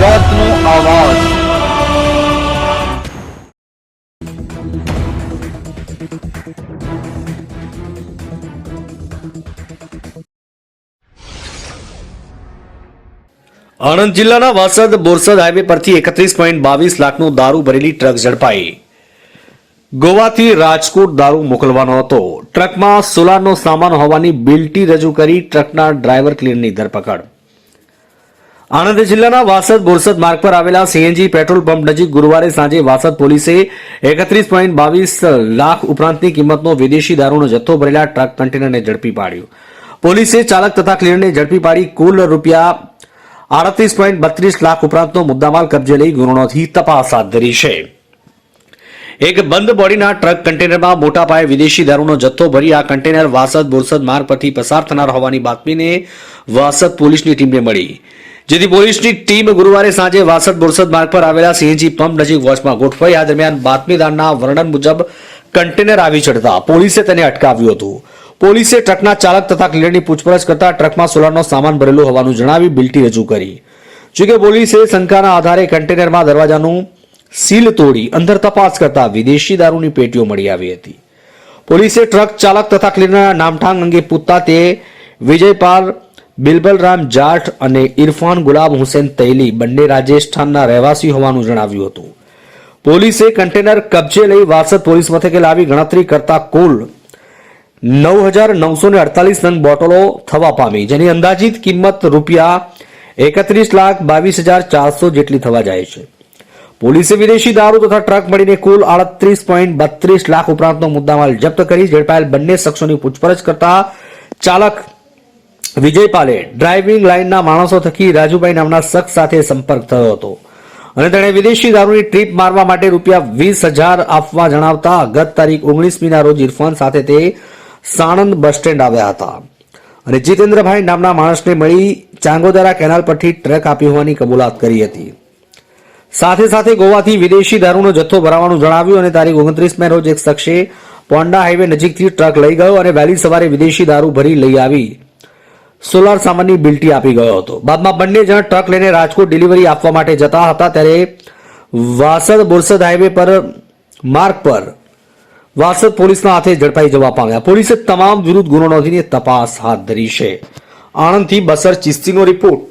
ગુજરાતનો આવાજ। આણંદ જિલ્લાના વાસદ બોરસદ હાઈવે પરથી 31.22 લાખનું દારૂ ભરેલી ટ્રક ઝડપાઈ। ગોવાથી રાજકોટ દારૂ મોકલવાનો હતો। ટ્રકમાં સોલારનો સામાન હોવાની બિલ્ટી રજૂ કરી ટ્રકના ડ્રાઈવર ક્લીનરની ધરપકડ। આણંદ જિલ્લાના વાસદ બોરસદ માર્ગ પર આવેલા સીએનજી પેટ્રોલ પંપ નજીક ગુરુવારે સાંજે વાસદ પોલીસે 31.22 લાખ ઉપરાંતની કિંમતનો વિદેશી દારૂનો જથ્થો ભરેલા ટ્રક કન્ટેનરને ઝડપી પાડ્યું। પોલીસે ચાલક તથા ક્લીનરને ઝડપી પાડી કુલ રૂપિયા 38.32 લાખ ઉપરાંતનો મુદ્દામાલ કબજે લઈ ગુનો નોંધી તપાસ હાથ ધરી છે। એક બંધ બોડીના ટ્રક કન્ટેનરમાં મોટા પાયે વિદેશી દારૂનો જથ્થો ભરી આ કન્ટેનર વાસદ બોરસદ માર્ગ પરથી પસાર થનાર હોવાની બાતમીને વાસદ પોલીસની ટીમને મળી, જેથી પોલીસની ટીમ ગુરુવારે સાંજે વાસદ બોરસદ માર્ગ પર આવેલા સીએનજી પંપ નજીક વોચમાં ગોઠવાઈ આ દરમિયાન બાતમીદારના વર્ણન મુજબ કન્ટેનર આવી ચડતા પોલીસે તેને અટકાવ્યું હતું। પોલીસે ટ્રકના ચાલક તથા ક્લીનરની પૂછપરછ કરતા ટ્રકમાં સોલારનો સામાન ભરેલો હોવાનું જણાવી બિલ્ટી રજૂ કરી। જોકે પોલીસે શંકાના આધારે કન્ટેનરમાં દરવાજાનું સીલ તોડી અંદર તપાસ કરતા વિદેશી દારૂની પેટીઓ મળી આવી હતી। પોલીસે ટ્રક ચાલક તથા ક્લીનરના નામઠામ અંગે પૂછતા તે વિજયપાલ બિલબલરામ જાઠ અને ઇરફાન ગુલાબ હુસેન તૈલી બંને રાજસ્થાનના રહેવાસી હોવાનું જણાવ્યું હતું। પોલીસે કન્ટેનર કબજે લઈ વાસદ પોલીસ મથકે લાવી ગણતરી કરતા કુલ 9,948 નંગ બોટલો થવા પામી, જેની અંદાજિત કિંમત રૂપિયા 31,22,400 જેટલી થવા જાય છે। પોલીસે વિદેશી દારૂ તથા ટ્રક મળીને કુલ 38.32 લાખ ઉપરાંતનો મુદ્દામાલ જપ્ત કરી ઝડપાયેલ બંને શખ્સોની પૂછપરછ કરતા ચાલક વિજયપાલે ડ્રાઇવિંગ લાઇનના માણસો થકી રાજુભાઈ નામના શખ્સ સાથે સંપર્ક થયો હતો અને તેણે વિદેશી દારૂની ટ્રીપ મારવા માટે રૂપિયા 20,000 આપવા જણાવતા ગત તારીખ 19મીના રોજ ઇરફાન સાથે તે સાણંદ બસ સ્ટેન્ડ આવ્યા હતા અને જીતેન્દ્રભાઈ નામના માણસને મળી ચાંગોદરા કેનાલ પરથી ટ્રક આપી હોવાની કબૂલાત કરી હતી। સાથે સાથે ગોવાથી વિદેશી દારૂનો જથ્થો ભરાવાનું જણાવ્યું અને તારીખ 29મે રોજ એક શખ્સે પોંડા હાઈવે નજીકથી ટ્રક લઈ ગયો અને વહેલી સવારે વિદેશી દારૂ ભરી લઈ આવી સોલાર સામાનની બિલ્ટી આપી ગયો હતો। બાદમાં બંને જણ ટ્રક લઈને રાજકોટ ડિલિવરી આપવા માટે જતા હતા ત્યારે વાસદ બોરસદ હાઈવે પર માર્ગ પર વાસદ પોલીસના હાથે ઝડપાઈ જવા પામ્યા। પોલીસે તમામ વિરુદ્ધ ગુનો નોંધીને તપાસ હાથ ધરી છે। આણંદથી બસર ચિસ્તીનો રિપોર્ટ।